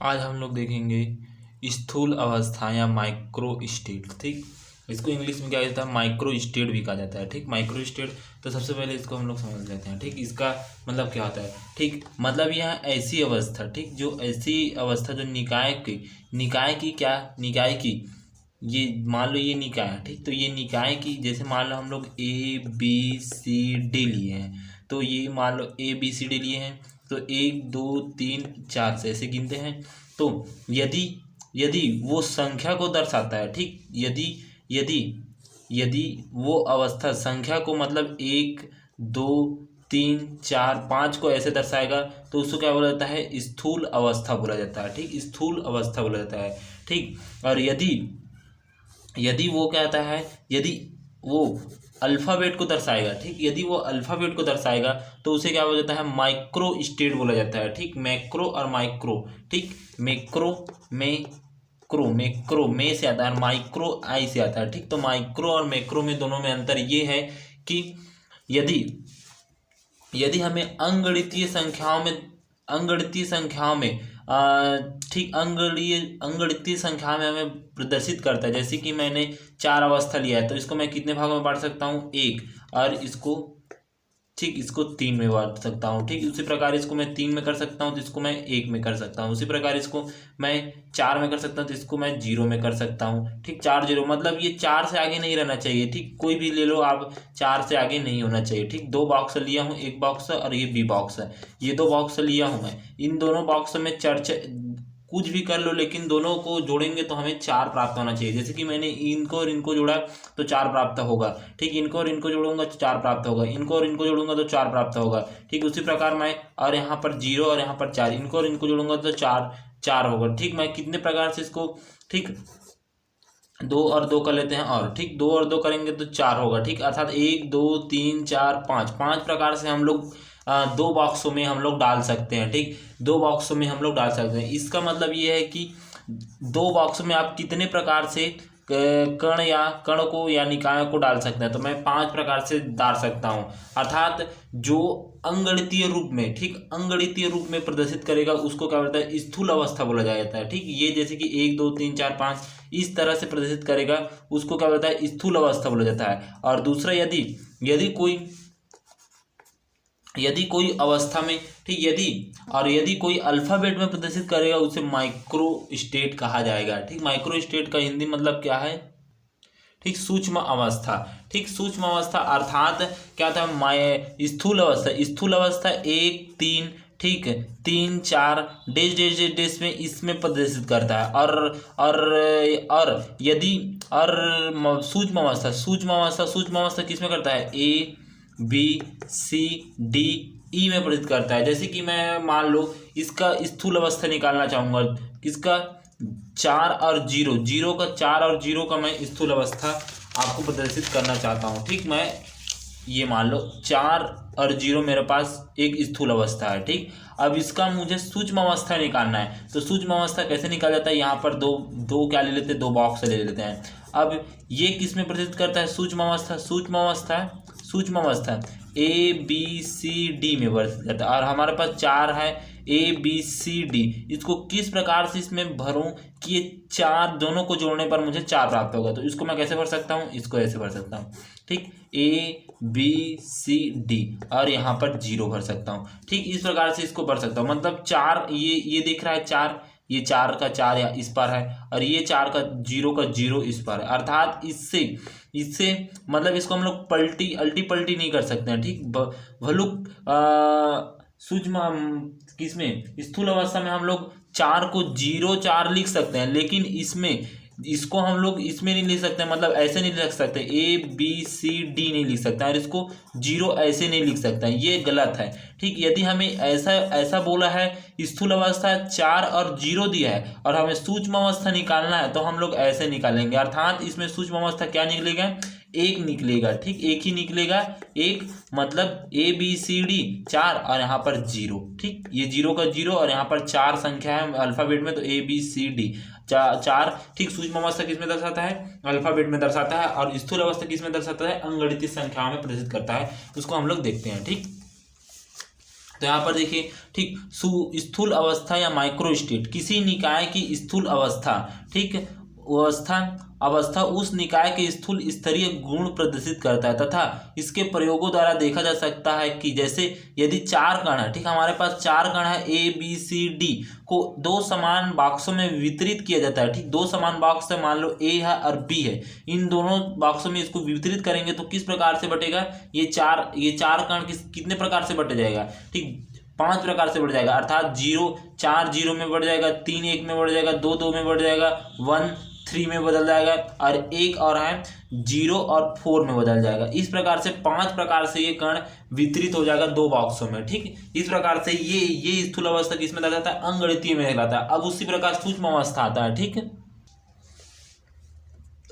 आज हम लोग देखेंगे स्थूल अवस्था या माइक्रो स्टेट। ठीक, इसको इंग्लिश में क्या कहता है, माइक्रो स्टेट भी कहा जाता है। ठीक, माइक्रो स्टेट। तो सबसे पहले इसको हम लोग समझ लेते हैं। ठीक, इसका मतलब क्या होता है। ठीक, मतलब यह ऐसी अवस्था, ठीक, जो ऐसी अवस्था जो निकाय की ये मान लो ये निकाय है। ठीक, तो ये निकाय की जैसे मान लो हम लोग ABCD लिए हैं, तो ये मान लो ABCD लिए हैं, तो 1 2 3 4 से ऐसे गिनते हैं। तो यदि यदि वो संख्या को दर्शाता है, ठीक, यदि यदि यदि वो अवस्था संख्या को मतलब 1 2 3 4 5 को ऐसे दर्शाएगा, तो उसको क्या बोला जाता है, स्थूल अवस्था बोला जाता है। ठीक, स्थूल अवस्था बोला जाता है। ठीक, और यदि यदि वो क्या होता है, यदि वो अल्फ़ाबेट को दर्शाएगा, ठीक, यदि वो अल्फ़ाबेट को दर्शाएगा तो उसे क्या बोला जाता है, माइक्रो स्टेट बोला जाता है। ठीक, मैक्रो और माइक्रो। ठीक, मैक्रो में से आता है और माइक्रो आई से आता है। ठीक, तो माइक्रो और मैक्रो में दोनों में अंतर ये है कि यदि यदि हमें अंगणितीय संख्याओं में ठीक, अंगणितीय संख्या में हमें प्रदर्शित करता है। जैसे कि मैंने 4 अवस्था लिया है, तो इसको मैं कितने भागों में बांट सकता हूँ, 1। और इसको ठीक, इसको 3 में बांट सकता हूँ। ठीक, उसी प्रकार इसको मैं 3 में कर सकता हूँ, तो इसको मैं 1 में कर सकता हूँ। उसी प्रकार इसको मैं 4 में कर सकता हूँ, तो इसको मैं 0 में कर सकता हूँ। ठीक, 4 0 मतलब ये 4 से आगे नहीं रहना चाहिए। ठीक, कोई भी ले लो आप, 4 से आगे नहीं होना चाहिए। ठीक, 2 बॉक्स लिया हूँ, एक बॉक्स और ये बी बॉक्स है, ये 2 बॉक्स लिया हूँ मैं। इन दोनों बॉक्स में चर्चा कुछ भी कर लो, लेकिन दोनों को जोड़ेंगे तो हमें 4 प्राप्त होना चाहिए। जैसे कि मैंने इनको और इनको जोड़ा तो 4 प्राप्त होगा। ठीक, इनको और इनको जोड़ूंगा तो 4 प्राप्त होगा, इनको और इनको जोड़ूंगा तो 4 प्राप्त होगा। ठीक, उसी प्रकार मैं और यहाँ पर 0 और यहाँ पर 4, इनको और इनको जोड़ूंगा तो 4 4 होगा। ठीक, मैं कितने प्रकार से इसको, ठीक, 2 और 2 कर लेते हैं, और ठीक 2 और 2 करेंगे तो 4 होगा। ठीक, अर्थात 1 2 3 4 5 5 प्रकार से हम लोग 2 बॉक्सों में हम लोग डाल सकते हैं। ठीक, 2 बॉक्सों में हम लोग डाल सकते हैं। इसका मतलब ये है कि 2 बॉक्स में आप कितने प्रकार से कण को या निकायों को डाल सकते हैं, तो मैं 5 प्रकार से डाल सकता हूँ। अर्थात जो अंगणितीय रूप में, ठीक, अंगणितीय रूप में प्रदर्शित करेगा उसको क्या बोलता है, स्थूल अवस्था बोला जाता है। ठीक, ये जैसे कि 1 2 3 4 5 इस तरह से प्रदर्शित करेगा उसको क्या बोलता है, स्थूल अवस्था बोला जाता है। और दूसरा, यदि यदि कोई यदि कोई अवस्था में, ठीक, यदि कोई अल्फाबेट में प्रदर्शित करेगा उसे माइक्रो स्टेट कहा जाएगा। ठीक, माइक्रो स्टेट का हिंदी मतलब क्या है, ठीक, सूक्ष्म अवस्था। ठीक, सूक्ष्म अवस्था अर्थात क्या था, स्थूल अवस्था। स्थूल अवस्था 1 3, ठीक, 3 4 डेज डेज डेज में इसमें प्रदर्शित करता है। और यदि और सूक्ष्म अवस्था किस में करता है, ABCD में प्रदर्शित करता है। जैसे कि मैं मान लो इसका स्थूल अवस्था निकालना चाहूंगा, किसका, 4 और 0, 4 और 0 का मैं स्थूल अवस्था आपको प्रदर्शित करना चाहता हूँ। ठीक, मैं ये मान लो 4 और 0 मेरे पास एक स्थूल अवस्था है। ठीक, अब इसका मुझे सूक्ष्म अवस्था निकालना है, तो सूक्ष्म अवस्था कैसे निकाला जाता है, यहाँ पर दो दो क्या ले लेते हैं, 2 बॉक्स ले लेते हैं। अब ये किस में प्रदर्शित करता है, सूक्ष्म अवस्था ABCD में प्रदर्शित करता है। और हमारे पास 4 है, ABCD, इसको किस प्रकार से इसमें भरूं कि ये 4 दोनों को जोड़ने पर मुझे 4 प्राप्त होगा, तो इसको मैं कैसे भर सकता हूँ, इसको ऐसे भर सकता हूँ। ठीक, ABCD और यहाँ पर 0 भर सकता हूँ। ठीक, इस प्रकार से इसको भर सकता हूँ। मतलब 4, ये दिख रहा है 4, ये 4 का 4 या इस पर है, और ये 4 का 0 इस पर है। अर्थात इससे इससे मतलब इसको हम लोग अल्टी पल्टी नहीं कर सकते हैं। ठीक, भलुक सूक्ष्म किसमें, स्थूल अवस्था में हम लोग 4 को 0 4 लिख सकते हैं, लेकिन इसको हम लोग इसमें नहीं लिख सकते, मतलब ऐसे नहीं लिख सकते, ABCD नहीं लिख सकते, और इसको 0 ऐसे नहीं लिख सकते, ये गलत है। ठीक, यदि हमें ऐसा बोला है, स्थूल अवस्था 4 और 0 दिया है और हमें सूक्ष्म अवस्था निकालना है, तो हम लोग ऐसे निकालेंगे। अर्थात इसमें सूक्ष्म अवस्था क्या निकलेगा, 1 निकलेगा। ठीक, 1 ही निकलेगा, 1 मतलब ABCD 4 और यहाँ पर 0। ठीक, ये 0 का 0 और यहाँ पर 4 संख्या है अल्फाबेट में, तो ABCD 4। ठीक, सूक्ष्म अवस्था किस में दर्शाता है, अल्फाबेट में दर्शाता है, और स्थूल अवस्था किस में दर्शाता है, अंगणितीय संख्याओं में प्रदर्शित करता है। उसको हम लोग देखते हैं। ठीक, तो यहाँ पर देखिए, ठीक, स्थूल अवस्था या माइक्रो स्टेट, किसी निकाय की स्थूल अवस्था, ठीक, अवस्था उस निकाय के स्थूल स्तरीय गुण प्रदर्शित करता है तथा इसके प्रयोगों द्वारा देखा जा सकता है कि जैसे यदि चार कण है, ठीक, हमारे पास चार कण है ए बी सी डी को दो समान बॉक्सों में वितरित किया जाता है, ठीक, दो समान बॉक्स है, मान लो ए है और बी है, इन दोनों बॉक्सों में इसको वितरित करेंगे तो किस प्रकार से बटेगा, ये चार कण कितने प्रकार से बट जाएगा, ठीक, 5 प्रकार से बढ़ जाएगा, अर्थात 4 0 में बढ़ जाएगा, 3 1 में बढ़ जाएगा, 2 2 में बढ़ जाएगा, 1 3 में बदल जाएगा और एक और है 0 और 4 में बदल जाएगा। इस प्रकार से 5 प्रकार से ये कण वितरित हो जाएगा दो बॉक्सों में, ठीक। इस प्रकार से ये स्थूल अवस्था किसमें कहलाता है, अंगणितीय में कहलाता है। अब उसी प्रकार सूक्ष्म अवस्था आता है, ठीक।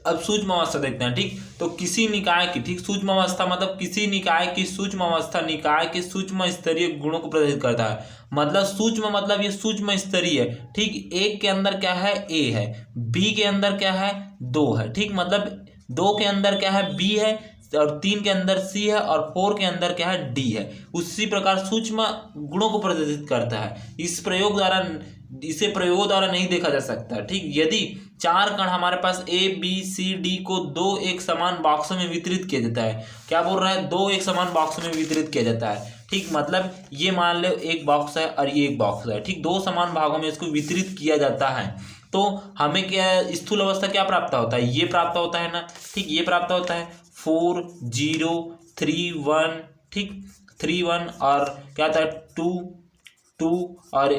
अब सूक्ष्म अवस्था देखते हैं, ठीक। तो किसी निकाय की, ठीक, सूक्ष्म अवस्था मतलब किसी निकाय की सूक्ष्म अवस्था निकाय के सूक्ष्म स्तरीय गुणों को प्रदर्शित करता है। मतलब सूक्ष्म मतलब ये सूक्ष्म स्तरीय है, ठीक। एक के अंदर क्या है, ए है, बी के अंदर क्या है, 2 है, ठीक। मतलब 2 के अंदर क्या है, बी है, और 3 के अंदर सी है, और 4 के अंदर क्या है, डी है। उसी प्रकार सूक्ष्म गुणों को प्रदर्शित करता है। इसे प्रयोगों द्वारा नहीं देखा जा सकता, ठीक। यदि चार कण हमारे पास ए बी सी डी को दो एक समान बॉक्सों में वितरित किया जाता है, क्या बोल रहा है, दो एक समान बॉक्सों में वितरित किया जाता है, ठीक। मतलब ये मान लो एक बॉक्स है और ये एक बॉक्स है, ठीक, दो समान भागों में इसको वितरित किया जाता है, तो हमें क्या स्थूल अवस्था क्या प्राप्त होता है, ये प्राप्त होता है ना, ठीक। ये प्राप्त होता है 4 0 3 1, ठीक, 3 1 और क्या आता है 2 2 और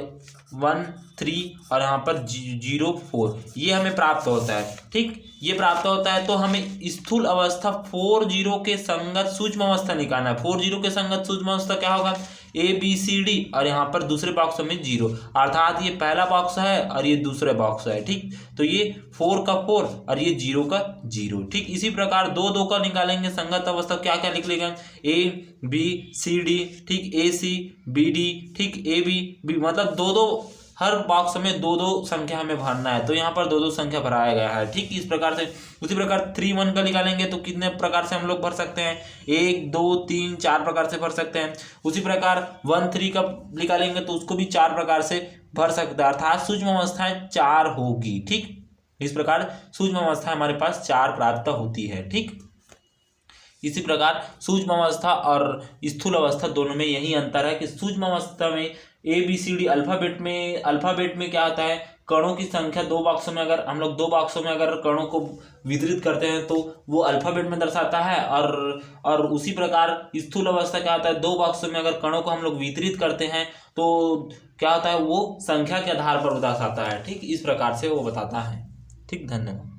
1 3 और यहाँ पर 0 4, ये हमें प्राप्त होता है, ठीक। ये प्राप्त होता है तो हमें स्थूल अवस्था 4 0 के संगत सूक्ष्म अवस्था निकालना है। 4 0 के संगत सूक्ष्म अवस्था क्या होगा, ए बी सी डी और यहाँ पर दूसरे बॉक्स में 0, अर्थात ये पहला बॉक्स है और ये दूसरा बॉक्स है, ठीक। तो ये 4 का 4 और ये 0 का 0, ठीक। इसी प्रकार 2 2 का निकालेंगे संगत अवस्था, क्या क्या निकलेगा, ए बी सी डी, ठीक, ए सी बी डी, ठीक, ए बी बी, मतलब 2 2 हर बॉक्स में 2 2 संख्या हमें भरना है, तो यहाँ पर 2 2 संख्या भराया गया है, ठीक। इस प्रकार से उसी प्रकार 3 1 का निकालेंगे तो कितने प्रकार से हम लोग भर सकते हैं, 1 2 3 4 प्रकार से भर सकते हैं। उसी प्रकार 1 3 का निकालेंगे तो उसको भी 4 प्रकार से भर सकते हैं, अर्थात सूक्ष्म अवस्थाएं 4 होगी, ठीक। इस प्रकार सूक्ष्म अवस्था हमारे पास 4 प्राप्त होती है, ठीक। इसी प्रकार सूक्ष्म अवस्था और स्थूल अवस्था दोनों में यही अंतर है कि सूक्ष्म अवस्था में A B C D alphabet में क्या आता है, कणों की संख्या दो बॉक्सों में, अगर हम लोग दो बॉक्सों में अगर कणों को वितरित करते हैं तो वो अल्फाबेट में दर्शाता है, और उसी प्रकार स्थूल अवस्था क्या होता है, दो बॉक्सों में अगर कणों को हम लोग वितरित करते हैं तो क्या होता है, वो संख्या के आधार पर दर्शाता है, ठीक। इस प्रकार से वो बताता है, ठीक। धन्यवाद।